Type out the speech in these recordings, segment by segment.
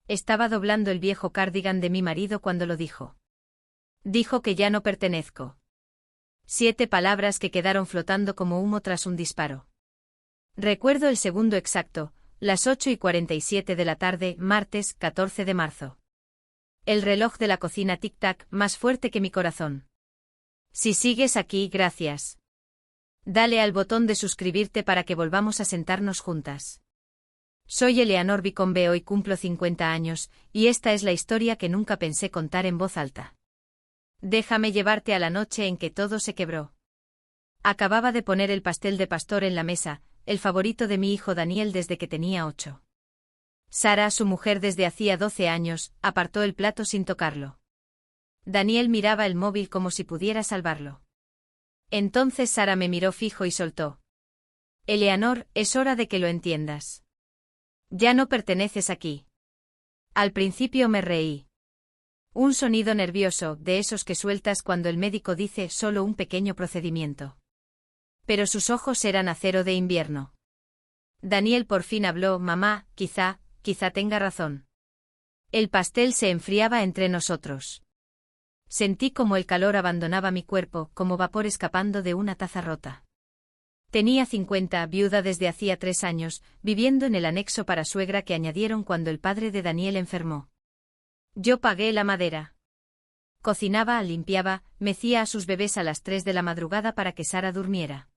Estaba doblando el viejo cardigan de mi marido cuando lo dijo. Dijo que ya no pertenezco. 7 palabras que quedaron flotando como humo tras un disparo. Recuerdo el segundo exacto, las 8:47 de la tarde, martes 14 de marzo. El reloj de la cocina tic-tac, más fuerte que mi corazón. Si sigues aquí, gracias. Dale al botón de suscribirte para que volvamos a sentarnos juntas. Soy Eleanor Vicombe, hoy cumplo 50 años, y esta es la historia que nunca pensé contar en voz alta. Déjame llevarte a la noche en que todo se quebró. Acababa de poner el pastel de pastor en la mesa, el favorito de mi hijo Daniel desde que tenía 8. Sara, su mujer desde hacía 12 años, apartó el plato sin tocarlo. Daniel miraba el móvil como si pudiera salvarlo. Entonces Sara me miró fijo y soltó. Eleanor, es hora de que lo entiendas. Ya no perteneces aquí. Al principio me reí. Un sonido nervioso, de esos que sueltas cuando el médico dice solo un pequeño procedimiento. Pero sus ojos eran acero de invierno. Daniel por fin habló, mamá, quizá tenga razón. El pastel se enfriaba entre nosotros. Sentí como el calor abandonaba mi cuerpo, como vapor escapando de una taza rota. Tenía 50, viuda desde hacía 3 años, viviendo en el anexo para suegra que añadieron cuando el padre de Daniel enfermó. Yo pagué la madera. Cocinaba, limpiaba, mecía a sus bebés a las 3 de la madrugada para que Sara durmiera.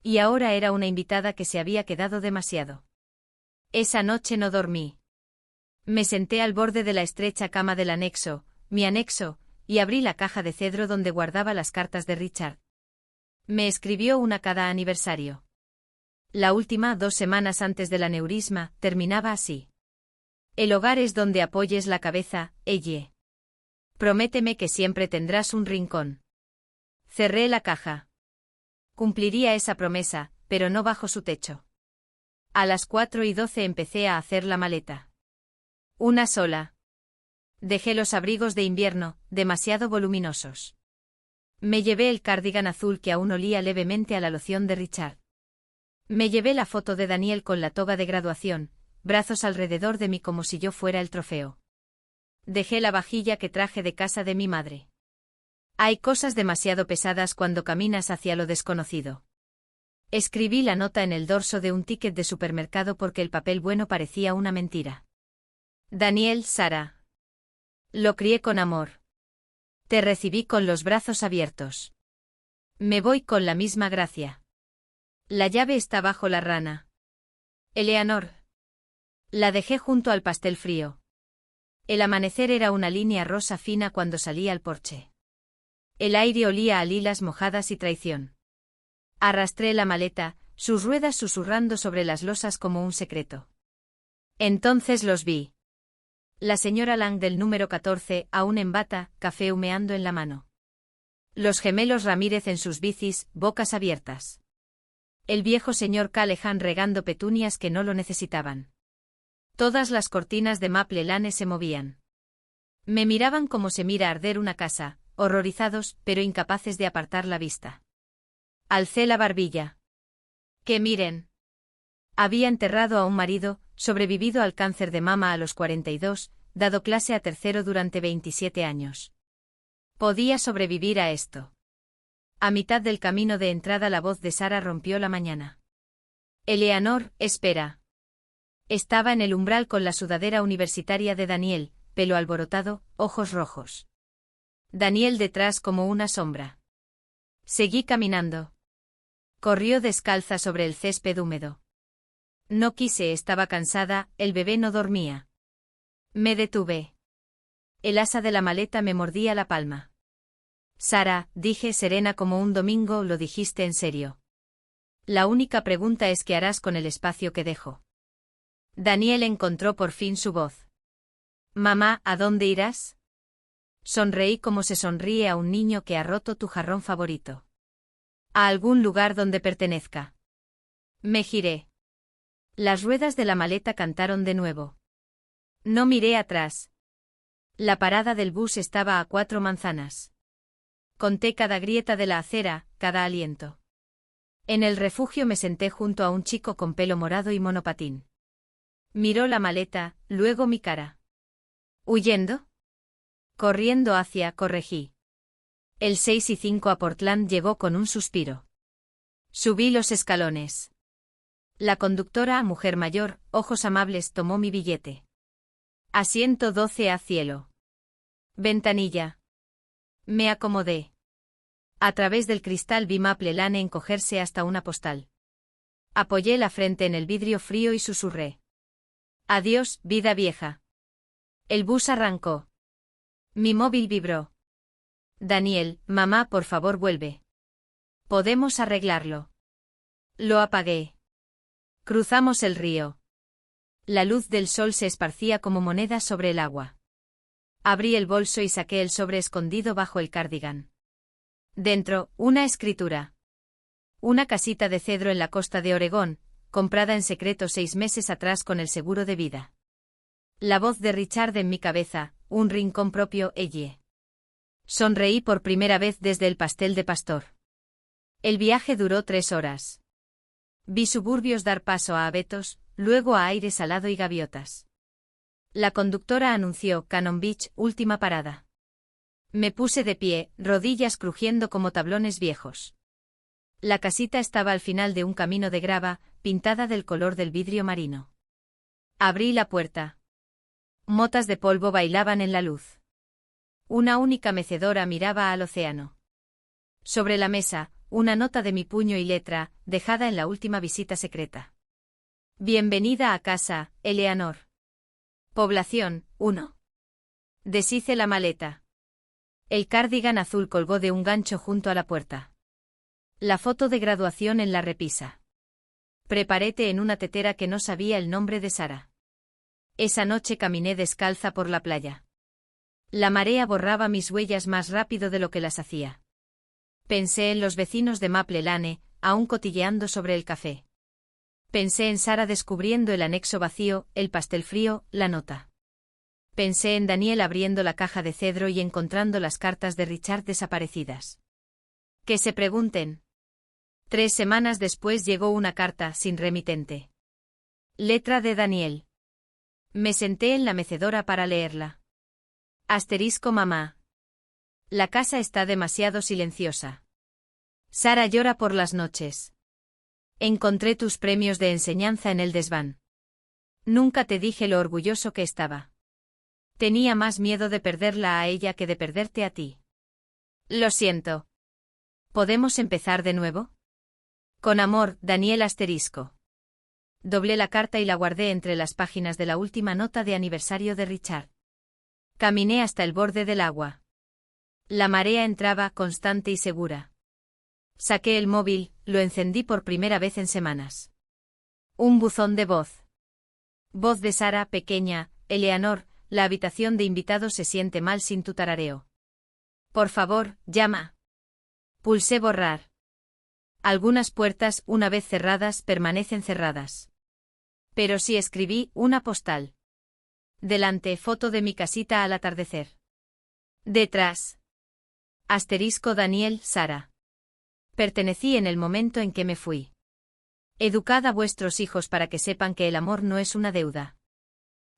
Y ahora era una invitada que se había quedado demasiado. Esa noche no dormí. Me senté al borde de la estrecha cama del anexo, mi anexo, y abrí la caja de cedro donde guardaba las cartas de Richard. Me escribió una cada aniversario. La última, 2 semanas antes del aneurisma, terminaba así. El hogar es donde apoyes la cabeza, Elle. Prométeme que siempre tendrás un rincón. Cerré la caja. Cumpliría esa promesa, pero no bajo su techo. A las 4:12 empecé a hacer la maleta. Una sola. Dejé los abrigos de invierno, demasiado voluminosos. Me llevé el cardigan azul que aún olía levemente a la loción de Richard. Me llevé la foto de Daniel con la toga de graduación, brazos alrededor de mí como si yo fuera el trofeo. Dejé la vajilla que traje de casa de mi madre. Hay cosas demasiado pesadas cuando caminas hacia lo desconocido. Escribí la nota en el dorso de un ticket de supermercado porque el papel bueno parecía una mentira. Daniel, Sara. Lo crié con amor. Te recibí con los brazos abiertos. Me voy con la misma gracia. La llave está bajo la rana. Eleanor. La dejé junto al pastel frío. El amanecer era una línea rosa fina cuando salí al porche. El aire olía a lilas mojadas y traición. Arrastré la maleta, sus ruedas susurrando sobre las losas como un secreto. Entonces los vi. La señora Lang del número 14, aún en bata, café humeando en la mano. Los gemelos Ramírez en sus bicis, bocas abiertas. El viejo señor Callahan regando petunias que no lo necesitaban. Todas las cortinas de maple lane se movían. Me miraban como se mira arder una casa, horrorizados, pero incapaces de apartar la vista. Alcé la barbilla. ¡Que miren! Había enterrado a un marido, sobrevivido al cáncer de mama a los 42, dado clase a tercero durante 27 años. Podía sobrevivir a esto. A mitad del camino de entrada la voz de Sara rompió la mañana. Eleanor, espera. Estaba en el umbral con la sudadera universitaria de Daniel, pelo alborotado, ojos rojos. Daniel detrás como una sombra. Seguí caminando. Corrió descalza sobre el césped húmedo. No quise, estaba cansada, el bebé no dormía. Me detuve. El asa de la maleta me mordía la palma. Sara, dije serena como un domingo, ¿lo dijiste en serio? La única pregunta es qué harás con el espacio que dejo. Daniel encontró por fin su voz. Mamá, ¿a dónde irás? Sonreí como se sonríe a un niño que ha roto tu jarrón favorito. A algún lugar donde pertenezca. Me giré. Las ruedas de la maleta cantaron de nuevo. No miré atrás. La parada del bus estaba a 4 manzanas. Conté cada grieta de la acera, cada aliento. En el refugio me senté junto a un chico con pelo morado y monopatín. Miró la maleta, luego mi cara. ¿Huyendo? Corriendo hacia, corregí. El 6:05 a Portland llegó con un suspiro. Subí los escalones. La conductora, mujer mayor, ojos amables, tomó mi billete. Asiento 12 a cielo. Ventanilla. Me acomodé. A través del cristal vi Maple Lane encogerse hasta una postal. Apoyé la frente en el vidrio frío y susurré. Adiós, vida vieja. El bus arrancó. Mi móvil vibró. Daniel, mamá, por favor vuelve. Podemos arreglarlo. Lo apagué. Cruzamos el río. La luz del sol se esparcía como monedas sobre el agua. Abrí el bolso y saqué el sobre escondido bajo el cardigan. Dentro, una escritura. Una casita de cedro en la costa de Oregón, comprada en secreto 6 meses atrás con el seguro de vida. La voz de Richard en mi cabeza, un rincón propio, elle. Sonreí por primera vez desde el pastel de pastor. El viaje duró 3 horas. Vi suburbios dar paso a abetos, luego a aire salado y gaviotas. La conductora anunció Cannon Beach, última parada. Me puse de pie, rodillas crujiendo como tablones viejos. La casita estaba al final de un camino de grava, pintada del color del vidrio marino. Abrí la puerta. Motas de polvo bailaban en la luz. Una única mecedora miraba al océano. Sobre la mesa, una nota de mi puño y letra, dejada en la última visita secreta. Bienvenida a casa, Eleanor. Población, 1. Deshice la maleta. El cardigan azul colgó de un gancho junto a la puerta. La foto de graduación en la repisa. Preparé té en una tetera que no sabía el nombre de Sara. Esa noche caminé descalza por la playa. La marea borraba mis huellas más rápido de lo que las hacía. Pensé en los vecinos de Maple Lane, aún cotilleando sobre el café. Pensé en Sara descubriendo el anexo vacío, el pastel frío, la nota. Pensé en Daniel abriendo la caja de cedro y encontrando las cartas de Richard desaparecidas. Que se pregunten. 3 semanas después llegó una carta sin remitente. Letra de Daniel. Me senté en la mecedora para leerla. Asterisco mamá. La casa está demasiado silenciosa. Sara llora por las noches. Encontré tus premios de enseñanza en el desván. Nunca te dije lo orgulloso que estaba. Tenía más miedo de perderla a ella que de perderte a ti. Lo siento. ¿Podemos empezar de nuevo? Con amor, Daniel asterisco. Doblé la carta y la guardé entre las páginas de la última nota de aniversario de Richard. Caminé hasta el borde del agua. La marea entraba constante y segura. Saqué el móvil, lo encendí por primera vez en semanas. Un buzón de voz. Voz de Sara, pequeña, Eleanor, la habitación de invitados se siente mal sin tu tarareo. Por favor, llama. Pulsé borrar. Algunas puertas, una vez cerradas, permanecen cerradas. Pero sí escribí una postal. Delante, foto de mi casita al atardecer. Detrás. Asterisco Daniel, Sara. Pertenecí en el momento en que me fui. Educad a vuestros hijos para que sepan que el amor no es una deuda.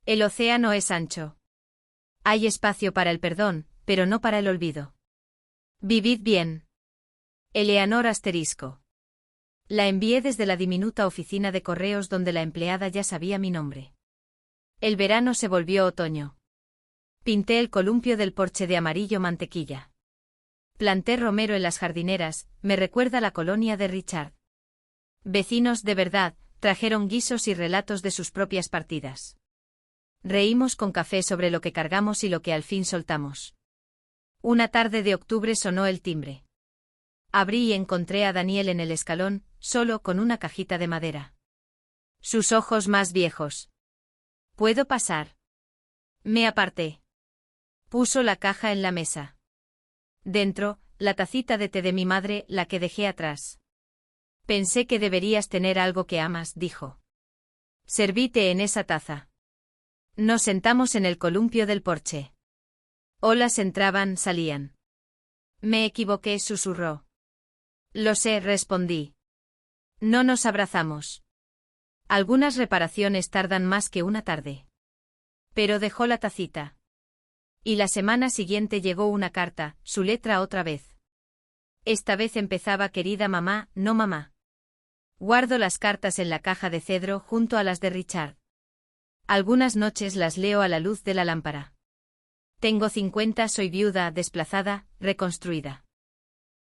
El océano es ancho. Hay espacio para el perdón, pero no para el olvido. Vivid bien. Eleanor asterisco. La envié desde la diminuta oficina de correos donde la empleada ya sabía mi nombre. El verano se volvió otoño. Pinté el columpio del porche de amarillo mantequilla. Planté romero en las jardineras, me recuerda la colonia de Richard. Vecinos de verdad, trajeron guisos y relatos de sus propias partidas. Reímos con café sobre lo que cargamos y lo que al fin soltamos. Una tarde de octubre sonó el timbre. Abrí y encontré a Daniel en el escalón, solo con una cajita de madera. Sus ojos más viejos. ¿Puedo pasar? Me aparté. Puso la caja en la mesa. Dentro, la tacita de té de mi madre, la que dejé atrás. Pensé que deberías tener algo que amas, dijo. Serví té en esa taza. Nos sentamos en el columpio del porche. Olas entraban, salían. Me equivoqué, susurró. Lo sé, respondí. No nos abrazamos. Algunas reparaciones tardan más que una tarde. Pero dejó la tacita. Y la semana siguiente llegó una carta, su letra otra vez. Esta vez empezaba: querida mamá, no mamá. Guardo las cartas en la caja de cedro junto a las de Richard. Algunas noches las leo a la luz de la lámpara. Tengo 50, soy viuda, desplazada, reconstruida.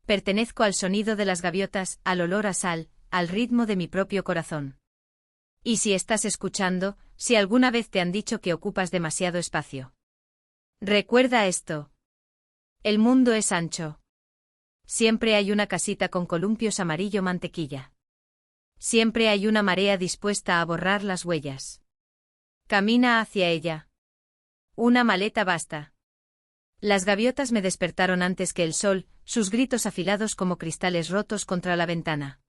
Pertenezco al sonido de las gaviotas, al olor a sal, al ritmo de mi propio corazón. Y si estás escuchando, si alguna vez te han dicho que ocupas demasiado espacio. Recuerda esto. El mundo es ancho. Siempre hay una casita con columpios amarillo mantequilla. Siempre hay una marea dispuesta a borrar las huellas. Camina hacia ella. Una maleta basta. Las gaviotas me despertaron antes que el sol, sus gritos afilados como cristales rotos contra la ventana.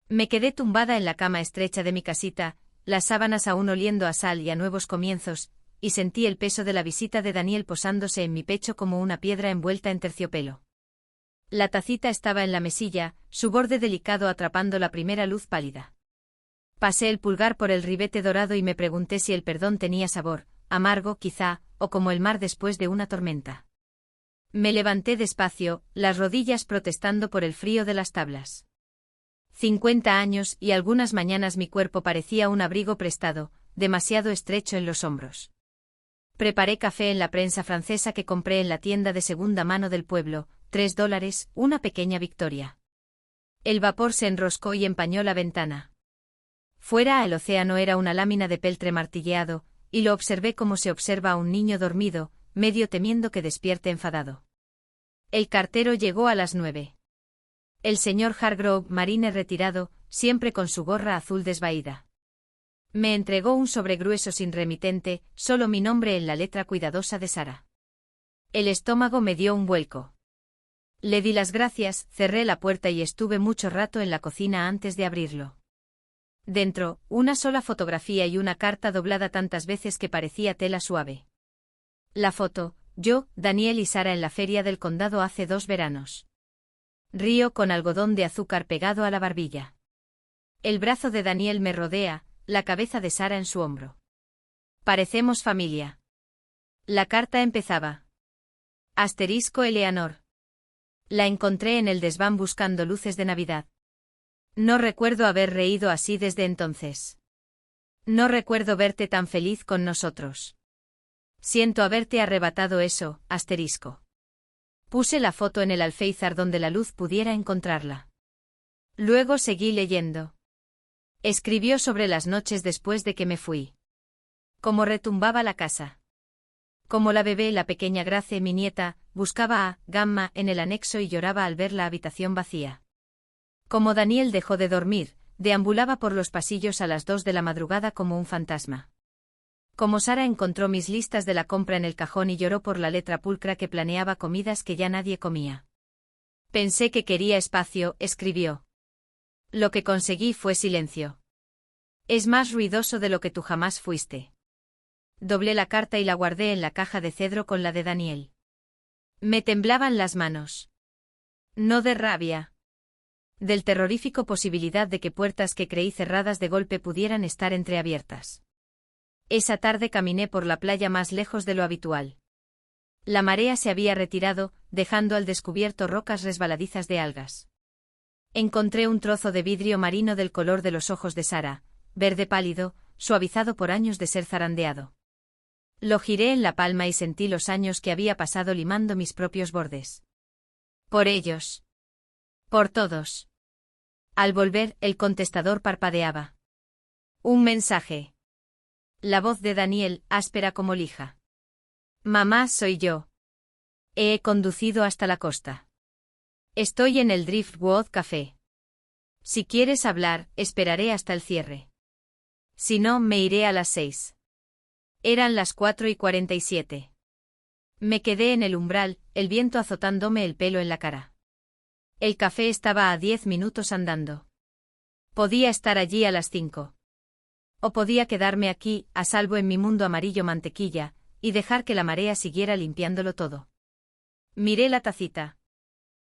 Me quedé tumbada en la cama estrecha de mi casita, las sábanas aún oliendo a sal y a nuevos comienzos, y sentí el peso de la visita de Daniel posándose en mi pecho como una piedra envuelta en terciopelo. La tacita estaba en la mesilla, su borde delicado atrapando la primera luz pálida. Pasé el pulgar por el ribete dorado y me pregunté si el perdón tenía sabor, amargo quizá, o como el mar después de una tormenta. Me levanté despacio, las rodillas protestando por el frío de las tablas. 50 años y algunas mañanas mi cuerpo parecía un abrigo prestado, demasiado estrecho en los hombros. Preparé café en la prensa francesa que compré en la tienda de segunda mano del pueblo, $3, una pequeña victoria. El vapor se enroscó y empañó la ventana. Fuera el océano era una lámina de peltre martilleado, y lo observé como se observa a un niño dormido, medio temiendo que despierte enfadado. El cartero llegó a las 9. El señor Hargrove, marine retirado, siempre con su gorra azul desvaída. Me entregó un sobre grueso sin remitente, solo mi nombre en la letra cuidadosa de Sara. El estómago me dio un vuelco. Le di las gracias, cerré la puerta y estuve mucho rato en la cocina antes de abrirlo. Dentro, una sola fotografía y una carta doblada tantas veces que parecía tela suave. La foto: yo, Daniel y Sara en la feria del condado hace 2 veranos. Río con algodón de azúcar pegado a la barbilla. El brazo de Daniel me rodea, la cabeza de Sara en su hombro. Parecemos familia. La carta empezaba. Asterisco Eleanor. La encontré en el desván buscando luces de Navidad. No recuerdo haber reído así desde entonces. No recuerdo verte tan feliz con nosotros. Siento haberte arrebatado eso, asterisco. Puse la foto en el alféizar donde la luz pudiera encontrarla. Luego seguí leyendo. Escribió sobre las noches después de que me fui. Cómo retumbaba la casa. Como la bebé, la pequeña Grace, mi nieta, buscaba a Gamma en el anexo y lloraba al ver la habitación vacía. Como Daniel dejó de dormir, deambulaba por los pasillos a las 2 de la madrugada como un fantasma. Como Sara encontró mis listas de la compra en el cajón y lloró por la letra pulcra que planeaba comidas que ya nadie comía. Pensé que quería espacio, escribió. Lo que conseguí fue silencio. Es más ruidoso de lo que tú jamás fuiste. Doblé la carta y la guardé en la caja de cedro con la de Daniel. Me temblaban las manos. No de rabia. Del terrorífico posibilidad de que puertas que creí cerradas de golpe pudieran estar entreabiertas. Esa tarde caminé por la playa más lejos de lo habitual. La marea se había retirado, dejando al descubierto rocas resbaladizas de algas. Encontré un trozo de vidrio marino del color de los ojos de Sara, verde pálido, suavizado por años de ser zarandeado. Lo giré en la palma y sentí los años que había pasado limando mis propios bordes. Por ellos. Por todos. Al volver, el contestador parpadeaba. Un mensaje. La voz de Daniel, áspera como lija. Mamá, soy yo. He conducido hasta la costa. Estoy en el Driftwood Café. Si quieres hablar, esperaré hasta el cierre. Si no, me iré a las 6. Eran las 4:47. Me quedé en el umbral, el viento azotándome el pelo en la cara. El café estaba a 10 minutos andando. Podía estar allí a las 5. O podía quedarme aquí, a salvo en mi mundo amarillo mantequilla, y dejar que la marea siguiera limpiándolo todo. Miré la tacita.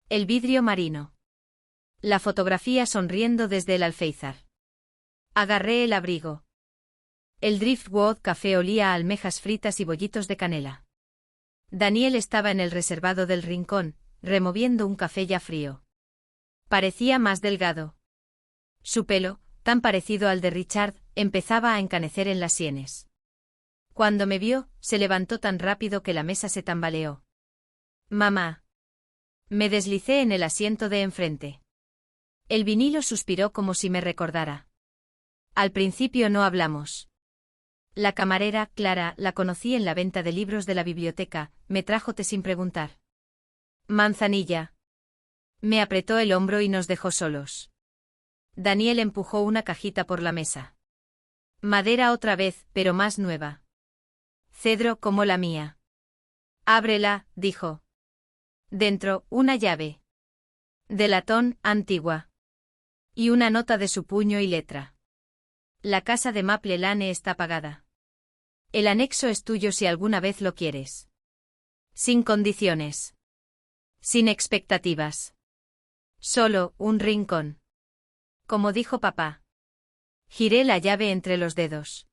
El vidrio marino. La fotografía sonriendo desde el alféizar. Agarré el abrigo. El Driftwood Café olía a almejas fritas y bollitos de canela. Daniel estaba en el reservado del rincón, removiendo un café ya frío. Parecía más delgado. Su pelo, tan parecido al de Richard, empezaba a encanecer en las sienes. Cuando me vio, se levantó tan rápido que la mesa se tambaleó. «Mamá». Me deslicé en el asiento de enfrente. El vinilo suspiró como si me recordara. Al principio no hablamos. La camarera, Clara, la conocí en la venta de libros de la biblioteca, me trajo té sin preguntar. Manzanilla. Me apretó el hombro y nos dejó solos. Daniel empujó una cajita por la mesa. Madera otra vez, pero más nueva. Cedro como la mía. Ábrela, dijo. Dentro, una llave. De latón, antigua. Y una nota de su puño y letra. La casa de Maple Lane está pagada. El anexo es tuyo si alguna vez lo quieres. Sin condiciones. Sin expectativas. Solo, un rincón. Como dijo papá. Giré la llave entre los dedos.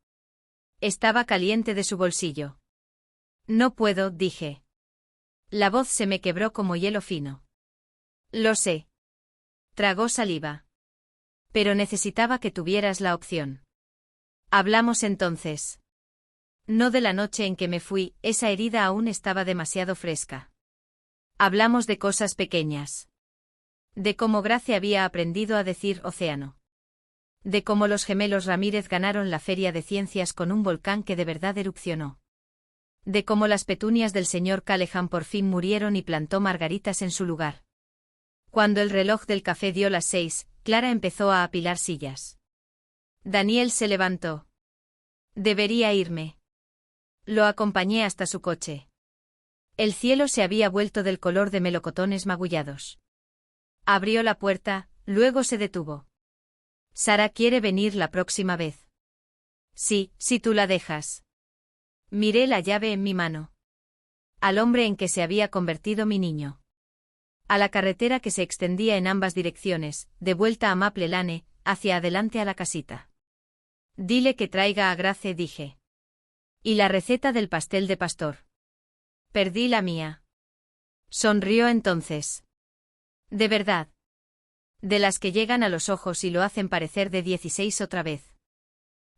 Estaba caliente de su bolsillo. No puedo, dije. La voz se me quebró como hielo fino. Lo sé. Tragó saliva. Pero necesitaba que tuvieras la opción. Hablamos entonces. No de la noche en que me fui, esa herida aún estaba demasiado fresca. Hablamos de cosas pequeñas. De cómo Grace había aprendido a decir océano. De cómo los gemelos Ramírez ganaron la feria de ciencias con un volcán que de verdad erupcionó. De cómo las petunias del señor Callahan por fin murieron y plantó margaritas en su lugar. Cuando el reloj del café dio las 6, Clara empezó a apilar sillas. Daniel se levantó. Debería irme. Lo acompañé hasta su coche. El cielo se había vuelto del color de melocotones magullados. Abrió la puerta, luego se detuvo. Sara quiere venir la próxima vez. Sí, si tú la dejas. Miré la llave en mi mano. Al hombre en que se había convertido mi niño. A la carretera que se extendía en ambas direcciones, de vuelta a Maple Lane, hacia adelante a la casita. Dile que traiga a Grace, dije. Y la receta del pastel de pastor. Perdí la mía. Sonrió entonces. De verdad. De las que llegan a los ojos y lo hacen parecer de 16 otra vez.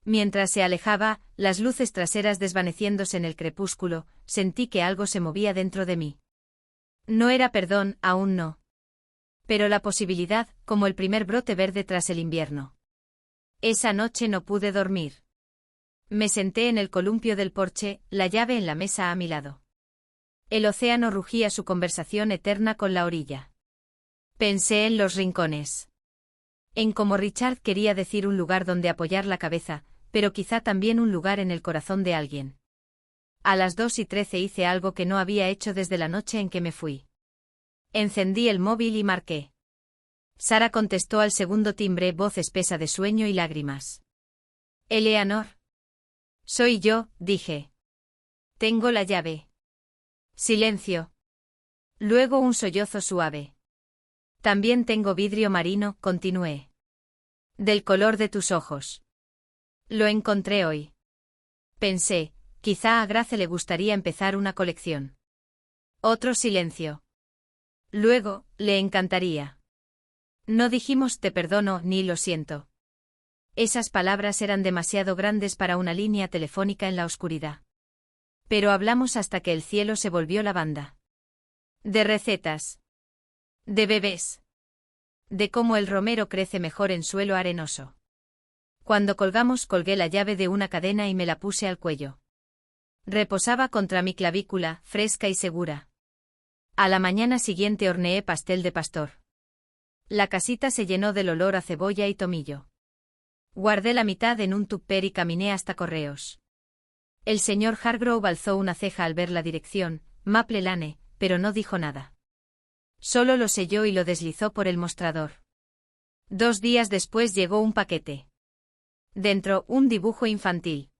Mientras se alejaba, las luces traseras desvaneciéndose en el crepúsculo, sentí que algo se movía dentro de mí. No era perdón, aún no. Pero la posibilidad, como el primer brote verde tras el invierno. Esa noche no pude dormir. Me senté en el columpio del porche, la llave en la mesa a mi lado. El océano rugía su conversación eterna con la orilla. Pensé en los rincones. En cómo Richard quería decir un lugar donde apoyar la cabeza, pero quizá también un lugar en el corazón de alguien. A las 2:13 hice algo que no había hecho desde la noche en que me fui. Encendí el móvil y marqué. Sara contestó al segundo timbre, voz espesa de sueño y lágrimas. Eleanor. Soy yo, dije. Tengo la llave. Silencio. Luego un sollozo suave. También tengo vidrio marino, continué. Del color de tus ojos. Lo encontré hoy. Pensé, quizá a Grace le gustaría empezar una colección. Otro silencio. Luego, le encantaría. No dijimos te perdono ni lo siento. Esas palabras eran demasiado grandes para una línea telefónica en la oscuridad. Pero hablamos hasta que el cielo se volvió lavanda. De recetas. De bebés. De cómo el romero crece mejor en suelo arenoso. Cuando colgamos colgué la llave de una cadena y me la puse al cuello. Reposaba contra mi clavícula, fresca y segura. A la mañana siguiente horneé pastel de pastor. La casita se llenó del olor a cebolla y tomillo. Guardé la mitad en un tupper y caminé hasta correos. El señor Hargrove alzó una ceja al ver la dirección, Maple Lane, pero no dijo nada. Solo lo selló y lo deslizó por el mostrador. 2 días después llegó un paquete. Dentro, un dibujo infantil.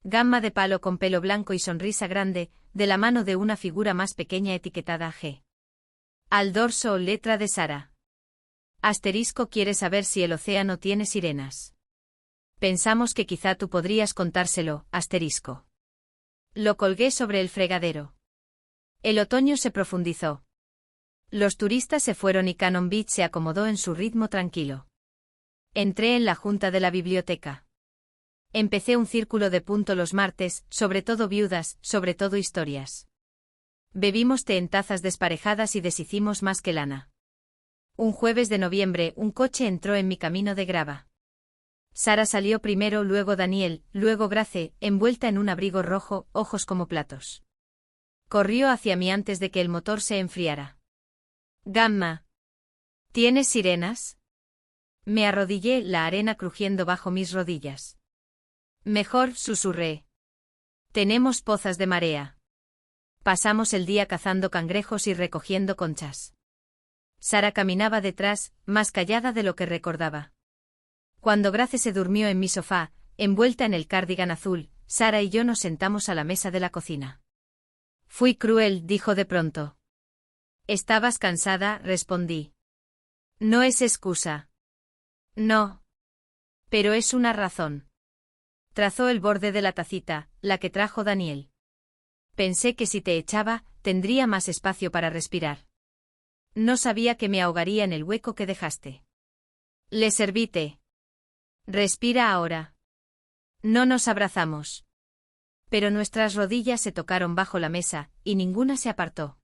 Gama de palo con pelo blanco y sonrisa grande, de la mano de una figura más pequeña etiquetada G. Al dorso, letra de Sara. Asterisco quiere saber si el océano tiene sirenas. Pensamos que quizá tú podrías contárselo, asterisco. Lo colgué sobre el fregadero. El otoño se profundizó. Los turistas se fueron y Cannon Beach se acomodó en su ritmo tranquilo. Entré en la junta de la biblioteca. Empecé un círculo de punto los martes, sobre todo viudas, sobre todo historias. Bebimos té en tazas desparejadas y deshicimos más que lana. Un jueves de noviembre, un coche entró en mi camino de grava. Sara salió primero, luego Daniel, luego Grace, envuelta en un abrigo rojo, ojos como platos. Corrió hacia mí antes de que el motor se enfriara. Gamma. ¿Tienes sirenas? Me arrodillé, la arena crujiendo bajo mis rodillas. Mejor, susurré. Tenemos pozas de marea. Pasamos el día cazando cangrejos y recogiendo conchas. Sara caminaba detrás, más callada de lo que recordaba. Cuando Grace se durmió en mi sofá, envuelta en el cardigan azul, Sara y yo nos sentamos a la mesa de la cocina. Fui cruel, dijo de pronto. ¿Estabas cansada?, respondí. No es excusa. No. Pero es una razón. Trazó el borde de la tacita, la que trajo Daniel. Pensé que si te echaba, tendría más espacio para respirar. No sabía que me ahogaría en el hueco que dejaste. Le serví té. Respira ahora. No nos abrazamos. Pero nuestras rodillas se tocaron bajo la mesa, y ninguna se apartó.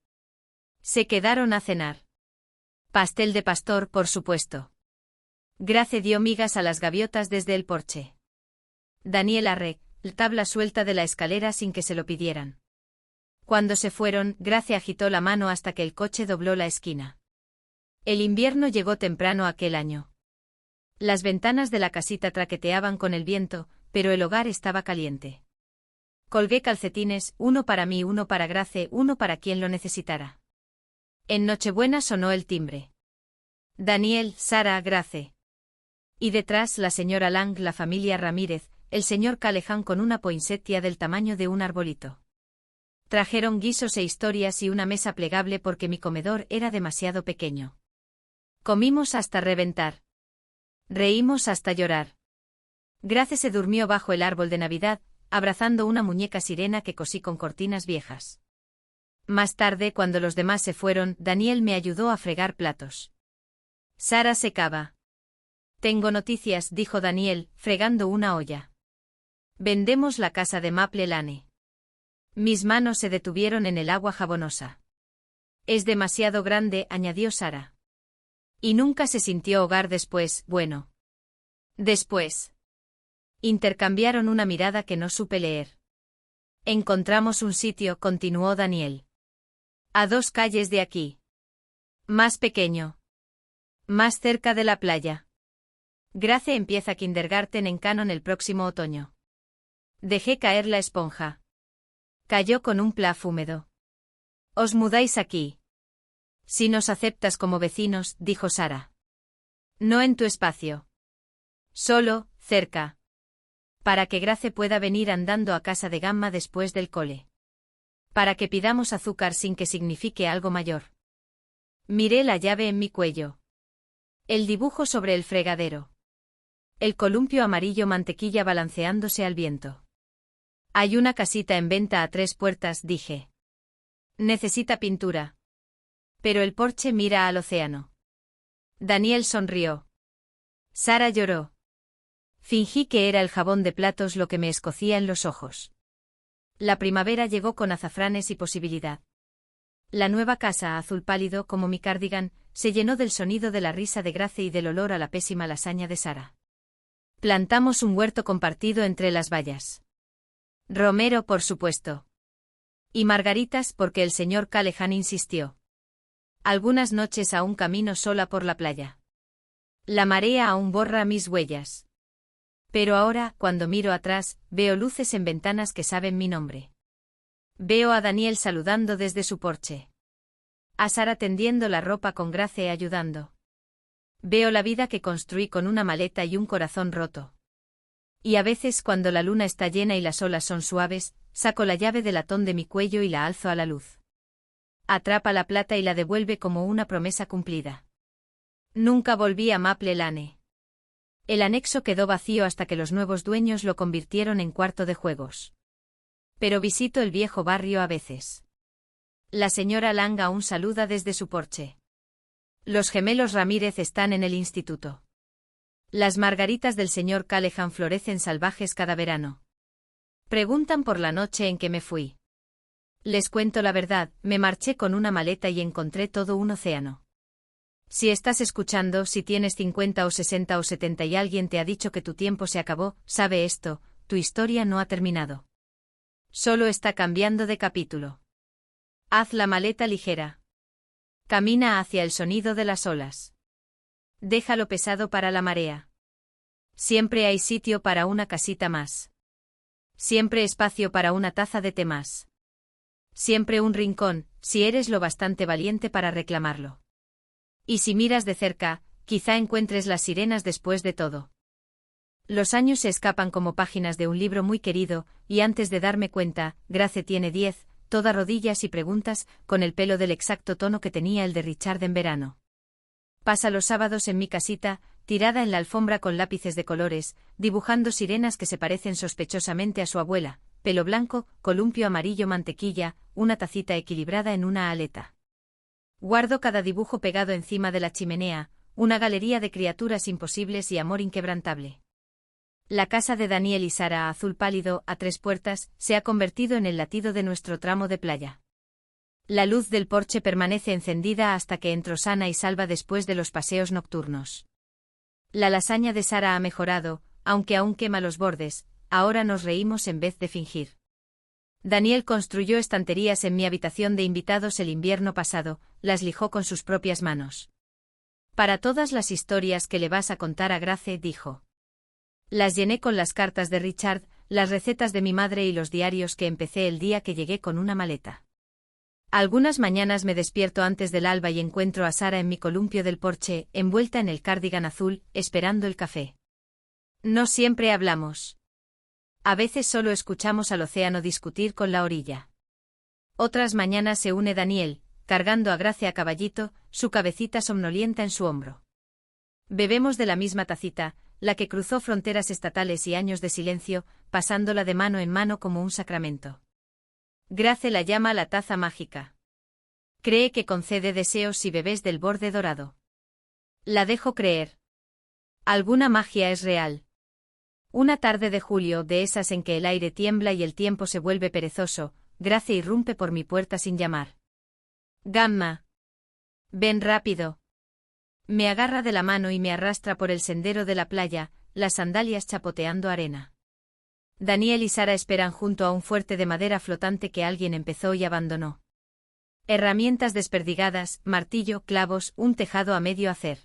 Se quedaron a cenar. Pastel de pastor, por supuesto. Grace dio migas a las gaviotas desde el porche. Daniel arre, tabla suelta de la escalera sin que se lo pidieran. Cuando se fueron, Grace agitó la mano hasta que el coche dobló la esquina. El invierno llegó temprano aquel año. Las ventanas de la casita traqueteaban con el viento, pero el hogar estaba caliente. Colgué calcetines, uno para mí, uno para Grace, uno para quien lo necesitara. En Nochebuena sonó el timbre. Daniel, Sara, Grace. Y detrás la señora Lang, la familia Ramírez, el señor Callahan con una poinsettia del tamaño de un arbolito. Trajeron guisos e historias y una mesa plegable porque mi comedor era demasiado pequeño. Comimos hasta reventar. Reímos hasta llorar. Grace se durmió bajo el árbol de Navidad, abrazando una muñeca sirena que cosí con cortinas viejas. Más tarde, cuando los demás se fueron, Daniel me ayudó a fregar platos. Sara secaba. Tengo noticias, dijo Daniel, fregando una olla. Vendemos la casa de Maple Lane. Mis manos se detuvieron en el agua jabonosa. Es demasiado grande, añadió Sara. Y nunca se sintió hogar después, bueno. Después. Intercambiaron una mirada que no supe leer. Encontramos un sitio, continuó Daniel. A 2 calles de aquí. Más pequeño. Más cerca de la playa. Grace empieza kindergarten en Cannon el próximo otoño. Dejé caer la esponja. Cayó con un plaf húmedo. ¿Os mudáis aquí? Si nos aceptas como vecinos, dijo Sara. No en tu espacio. Solo, cerca. Para que Grace pueda venir andando a casa de Gamma después del cole. Para que pidamos azúcar sin que signifique algo mayor. Miré la llave en mi cuello. El dibujo sobre el fregadero. El columpio amarillo mantequilla balanceándose al viento. Hay una casita en venta a 3 puertas, dije. Necesita pintura. Pero el porche mira al océano. Daniel sonrió. Sara lloró. Fingí que era el jabón de platos lo que me escocía en los ojos. La primavera llegó con azafranes y posibilidad. La nueva casa, azul pálido como mi cardigan, se llenó del sonido de la risa de Grace y del olor a la pésima lasaña de Sara. Plantamos un huerto compartido entre las vallas. Romero, por supuesto. Y margaritas porque el señor Callahan insistió. Algunas noches aún camino sola por la playa. La marea aún borra mis huellas. Pero ahora, cuando miro atrás, veo luces en ventanas que saben mi nombre. Veo a Daniel saludando desde su porche. A Sara tendiendo la ropa con Grace ayudando. Veo la vida que construí con una maleta y un corazón roto. Y a veces, cuando la luna está llena y las olas son suaves, saco la llave del latón de mi cuello y la alzo a la luz. Atrapa la plata y la devuelve como una promesa cumplida. Nunca volví a Maple Lane. El anexo quedó vacío hasta que los nuevos dueños lo convirtieron en cuarto de juegos. Pero visito el viejo barrio a veces. La señora Lang aún saluda desde su porche. Los gemelos Ramírez están en el instituto. Las margaritas del señor Callahan florecen salvajes cada verano. Preguntan por la noche en que me fui. Les cuento la verdad, me marché con una maleta y encontré todo un océano. Si estás escuchando, si tienes 50 o 60 o 70 y alguien te ha dicho que tu tiempo se acabó, sabe esto, tu historia no ha terminado. Solo está cambiando de capítulo. Haz la maleta ligera. Camina hacia el sonido de las olas. Déjalo pesado para la marea. Siempre hay sitio para una casita más. Siempre espacio para una taza de té más. Siempre un rincón, si eres lo bastante valiente para reclamarlo. Y si miras de cerca, quizá encuentres las sirenas después de todo. Los años se escapan como páginas de un libro muy querido, y antes de darme cuenta, Grace tiene 10, todas rodillas y preguntas, con el pelo del exacto tono que tenía el de Richard en verano. Pasa los sábados en mi casita, tirada en la alfombra con lápices de colores, dibujando sirenas que se parecen sospechosamente a su abuela, pelo blanco, columpio amarillo mantequilla, una tacita equilibrada en una aleta. Guardo cada dibujo pegado encima de la chimenea, una galería de criaturas imposibles y amor inquebrantable. La casa de Daniel y Sara, azul pálido, a 3 puertas, se ha convertido en el latido de nuestro tramo de playa. La luz del porche permanece encendida hasta que entro sana y salva después de los paseos nocturnos. La lasaña de Sara ha mejorado, aunque aún quema los bordes, ahora nos reímos en vez de fingir. Daniel construyó estanterías en mi habitación de invitados el invierno pasado, las lijó con sus propias manos. Para todas las historias que le vas a contar a Grace, dijo. Las llené con las cartas de Richard, las recetas de mi madre y los diarios que empecé el día que llegué con una maleta. Algunas mañanas me despierto antes del alba y encuentro a Sara en mi columpio del porche, envuelta en el cardigan azul, esperando el café. No siempre hablamos. A veces solo escuchamos al océano discutir con la orilla. Otras mañanas se une Daniel, cargando a Grace a caballito, su cabecita somnolienta en su hombro. Bebemos de la misma tacita, la que cruzó fronteras estatales y años de silencio, pasándola de mano en mano como un sacramento. Grace la llama la taza mágica. Cree que concede deseos si bebes del borde dorado. La dejo creer. Alguna magia es real. Una tarde de julio, de esas en que el aire tiembla y el tiempo se vuelve perezoso, Grace irrumpe por mi puerta sin llamar. Gamma. Ven rápido. Me agarra de la mano y me arrastra por el sendero de la playa, las sandalias chapoteando arena. Daniel y Sara esperan junto a un fuerte de madera flotante que alguien empezó y abandonó. Herramientas desperdigadas, martillo, clavos, un tejado a medio hacer.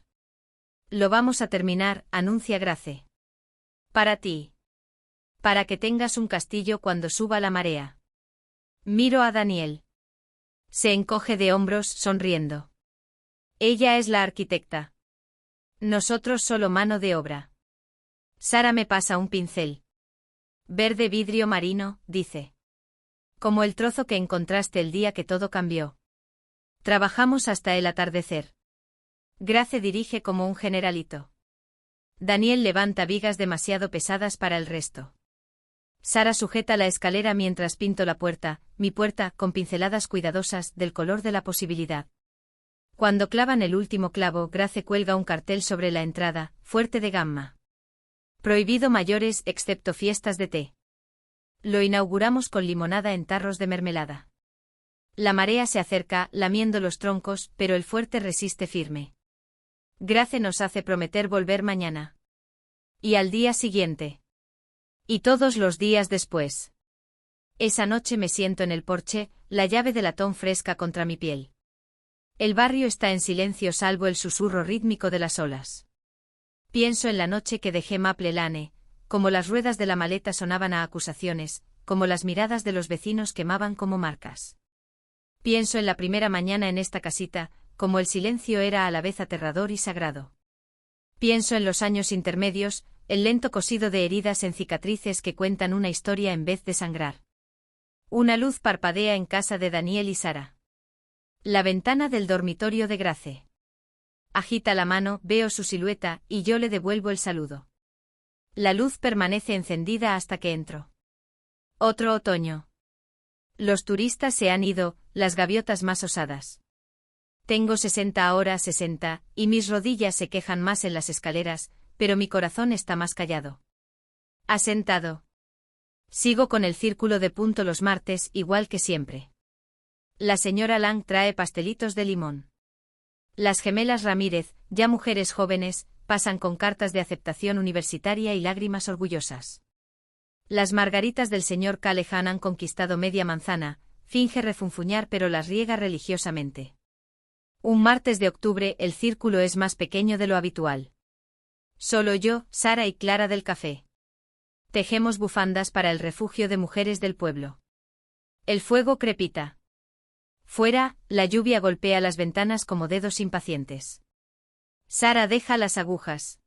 Lo vamos a terminar, anuncia Grace. Para ti. Para que tengas un castillo cuando suba la marea. Miro a Daniel. Se encoge de hombros, sonriendo. Ella es la arquitecta. Nosotros solo mano de obra. Sara me pasa un pincel. Verde vidrio marino, dice. Como el trozo que encontraste el día que todo cambió. Trabajamos hasta el atardecer. Grace dirige como un generalito. Daniel levanta vigas demasiado pesadas para el resto. Sara sujeta la escalera mientras pinto la puerta, mi puerta, con pinceladas cuidadosas, del color de la posibilidad. Cuando clavan el último clavo, Grace cuelga un cartel sobre la entrada, fuerte de gamma. Prohibido mayores, excepto fiestas de té. Lo inauguramos con limonada en tarros de mermelada. La marea se acerca, lamiendo los troncos, pero el fuerte resiste firme. Grace nos hace prometer volver mañana. Y al día siguiente. Y todos los días después. Esa noche me siento en el porche, la llave de latón fresca contra mi piel. El barrio está en silencio salvo el susurro rítmico de las olas. Pienso en la noche que dejé Maple Lane, como las ruedas de la maleta sonaban a acusaciones, como las miradas de los vecinos quemaban como marcas. Pienso en la primera mañana en esta casita, como el silencio era a la vez aterrador y sagrado. Pienso en los años intermedios, el lento cosido de heridas en cicatrices que cuentan una historia en vez de sangrar. Una luz parpadea en casa de Daniel y Sara. La ventana del dormitorio de Grace. Agita la mano, veo su silueta, y yo le devuelvo el saludo. La luz permanece encendida hasta que entro. Otro otoño. Los turistas se han ido, las gaviotas más osadas. Tengo 60 ahora 60, y mis rodillas se quejan más en las escaleras, pero mi corazón está más callado. Asentado. Sigo con el círculo de punto los martes igual que siempre. La señora Lang trae pastelitos de limón. Las gemelas Ramírez, ya mujeres jóvenes, pasan con cartas de aceptación universitaria y lágrimas orgullosas. Las margaritas del señor Callahan han conquistado media manzana, finge refunfuñar pero las riega religiosamente. Un martes de octubre el círculo es más pequeño de lo habitual. Solo yo, Sara y Clara del café. Tejemos bufandas para el refugio de mujeres del pueblo. El fuego crepita. Fuera, la lluvia golpea las ventanas como dedos impacientes. Sara deja las agujas.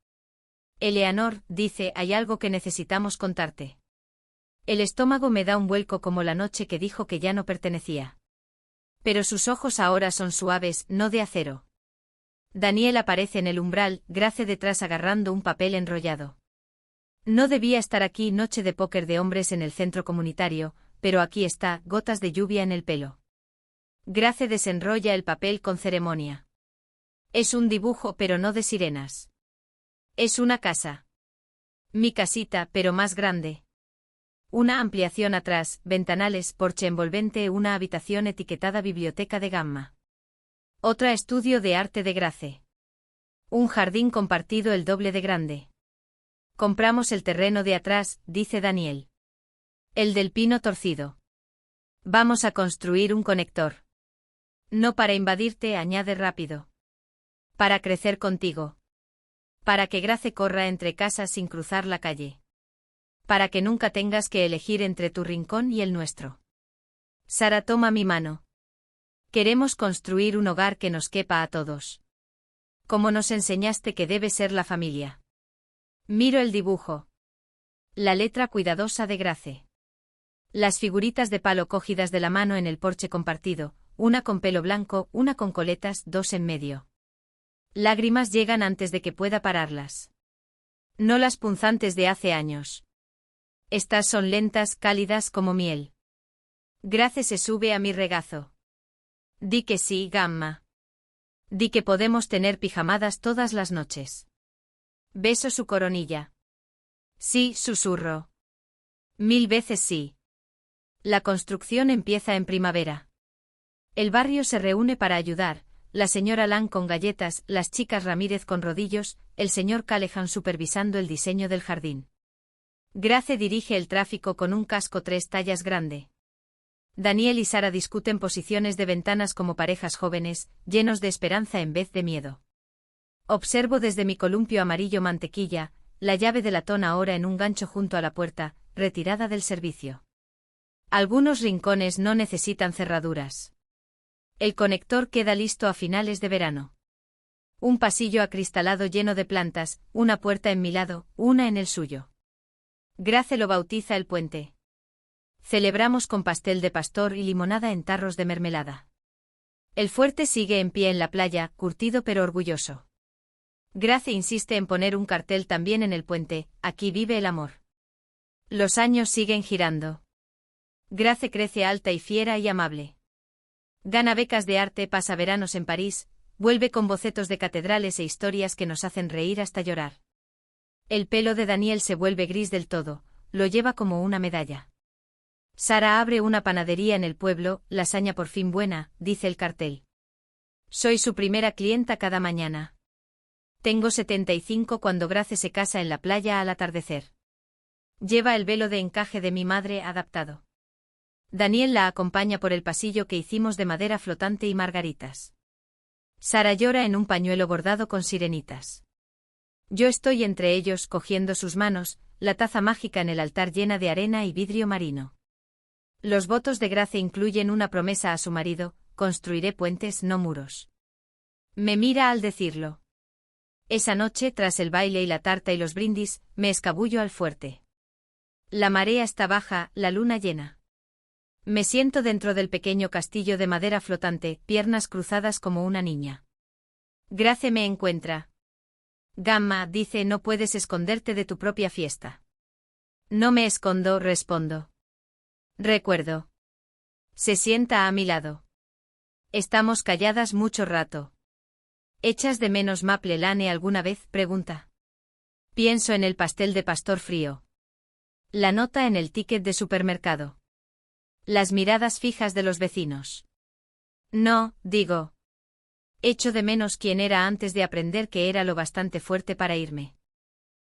Eleanor, dice, hay algo que necesitamos contarte. El estómago me da un vuelco como la noche que dijo que ya no pertenecía. Pero sus ojos ahora son suaves, no de acero. Daniel aparece en el umbral, Grace detrás agarrando un papel enrollado. No debía estar aquí, noche de póker de hombres en el centro comunitario, pero aquí está, gotas de lluvia en el pelo. Grace desenrolla el papel con ceremonia. Es un dibujo pero no de sirenas. Es una casa. Mi casita, pero más grande. Una ampliación atrás, ventanales, porche envolvente, una habitación etiquetada biblioteca de Gamma. Otra estudio de arte de Grace. Un jardín compartido el doble de grande. Compramos el terreno de atrás, dice Daniel. El del pino torcido. Vamos a construir un conector. No para invadirte, añade rápido. Para crecer contigo. Para que Grace corra entre casas sin cruzar la calle. Para que nunca tengas que elegir entre tu rincón y el nuestro. Sara toma mi mano. Queremos construir un hogar que nos quepa a todos. Como nos enseñaste que debe ser la familia. Miro el dibujo. La letra cuidadosa de Grace. Las figuritas de palo cogidas de la mano en el porche compartido, una con pelo blanco, una con coletas, dos en medio. Lágrimas llegan antes de que pueda pararlas. No las punzantes de hace años. Estas son lentas, cálidas como miel. Grace se sube a mi regazo. Di que sí, Gamma. Di que podemos tener pijamadas todas las noches. Beso su coronilla. Sí, susurro. 1000 veces sí. La construcción empieza en primavera. El barrio se reúne para ayudar, la señora Lang con galletas, las chicas Ramírez con rodillos, el señor Callahan supervisando el diseño del jardín. Grace dirige el tráfico con un casco 3 tallas grande. Daniel y Sara discuten posiciones de ventanas como parejas jóvenes, llenos de esperanza en vez de miedo. Observo desde mi columpio amarillo mantequilla, la llave de latón ahora en un gancho junto a la puerta, retirada del servicio. Algunos rincones no necesitan cerraduras. El conector queda listo a finales de verano. Un pasillo acristalado lleno de plantas, una puerta en mi lado, una en el suyo. Grace lo bautiza el puente. Celebramos con pastel de pastor y limonada en tarros de mermelada. El fuerte sigue en pie en la playa, curtido pero orgulloso. Grace insiste en poner un cartel también en el puente, aquí vive el amor. Los años siguen girando. Grace crece alta y fiera y amable. Gana becas de arte, pasa veranos en París, vuelve con bocetos de catedrales e historias que nos hacen reír hasta llorar. El pelo de Daniel se vuelve gris del todo, lo lleva como una medalla. Sara abre una panadería en el pueblo, lasaña por fin buena, dice el cartel. Soy su primera clienta cada mañana. Tengo 75 cuando Grace se casa en la playa al atardecer. Lleva el velo de encaje de mi madre adaptado. Daniel la acompaña por el pasillo que hicimos de madera flotante y margaritas. Sara llora en un pañuelo bordado con sirenitas. Yo estoy entre ellos cogiendo sus manos, la taza mágica en el altar llena de arena y vidrio marino. Los votos de Grace incluyen una promesa a su marido, construiré puentes no muros. Me mira al decirlo. Esa noche, tras el baile y la tarta y los brindis, me escabullo al fuerte. La marea está baja, la luna llena. Me siento dentro del pequeño castillo de madera flotante, piernas cruzadas como una niña. Grace me encuentra. Gamma, dice, no puedes esconderte de tu propia fiesta. No me escondo, respondo. Recuerdo. Se sienta a mi lado. Estamos calladas mucho rato. ¿Echas de menos Maple Lane alguna vez? Pregunta. Pienso en el pastel de pastor frío. La nota en el ticket de supermercado. Las miradas fijas de los vecinos. No, digo. Echo de menos quien era antes de aprender que era lo bastante fuerte para irme.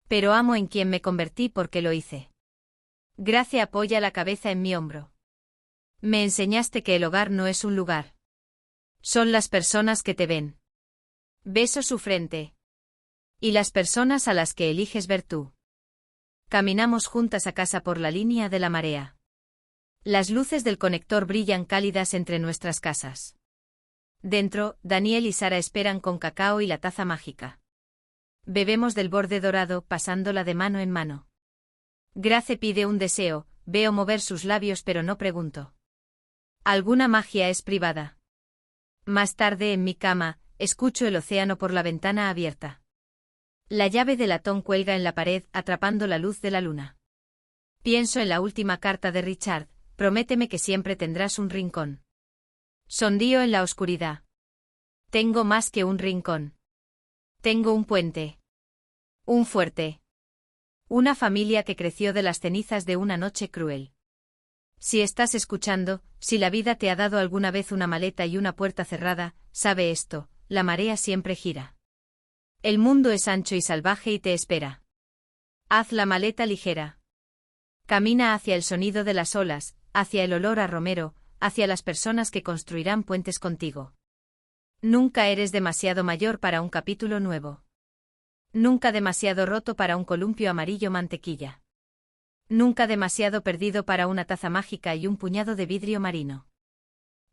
Pero amo en quien me convertí porque lo hice. Gracia apoya la cabeza en mi hombro. Me enseñaste que el hogar no es un lugar. Son las personas que te ven. Beso su frente. Y las personas a las que eliges ver tú. Caminamos juntas a casa por la línea de la marea. Las luces del conector brillan cálidas entre nuestras casas. Dentro, Daniel y Sara esperan con cacao y la taza mágica. Bebemos del borde dorado, pasándola de mano en mano. Grace pide un deseo, veo mover sus labios pero no pregunto. Alguna magia es privada. Más tarde en mi cama, escucho el océano por la ventana abierta. La llave de latón cuelga en la pared, atrapando la luz de la luna. Pienso en la última carta de Richard, prométeme que siempre tendrás un rincón. Sondío en la oscuridad. Tengo más que un rincón. Tengo un puente. Un fuerte. Una familia que creció de las cenizas de una noche cruel. Si estás escuchando, si la vida te ha dado alguna vez una maleta y una puerta cerrada, sabe esto, la marea siempre gira. El mundo es ancho y salvaje y te espera. Haz la maleta ligera. Camina hacia el sonido de las olas, hacia el olor a romero, hacia las personas que construirán puentes contigo. Nunca eres demasiado mayor para un capítulo nuevo. Nunca demasiado roto para un columpio amarillo mantequilla. Nunca demasiado perdido para una taza mágica y un puñado de vidrio marino.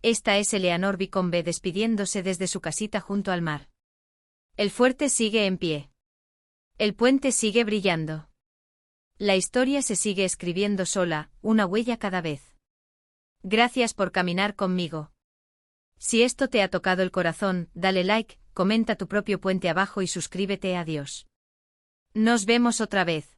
Esta es Eleanor Vicombe despidiéndose desde su casita junto al mar. El fuerte sigue en pie. El puente sigue brillando. La historia se sigue escribiendo sola, una huella cada vez. Gracias por caminar conmigo. Si esto te ha tocado el corazón, dale like, comenta tu propio puente abajo y suscríbete. Adiós. Nos vemos otra vez.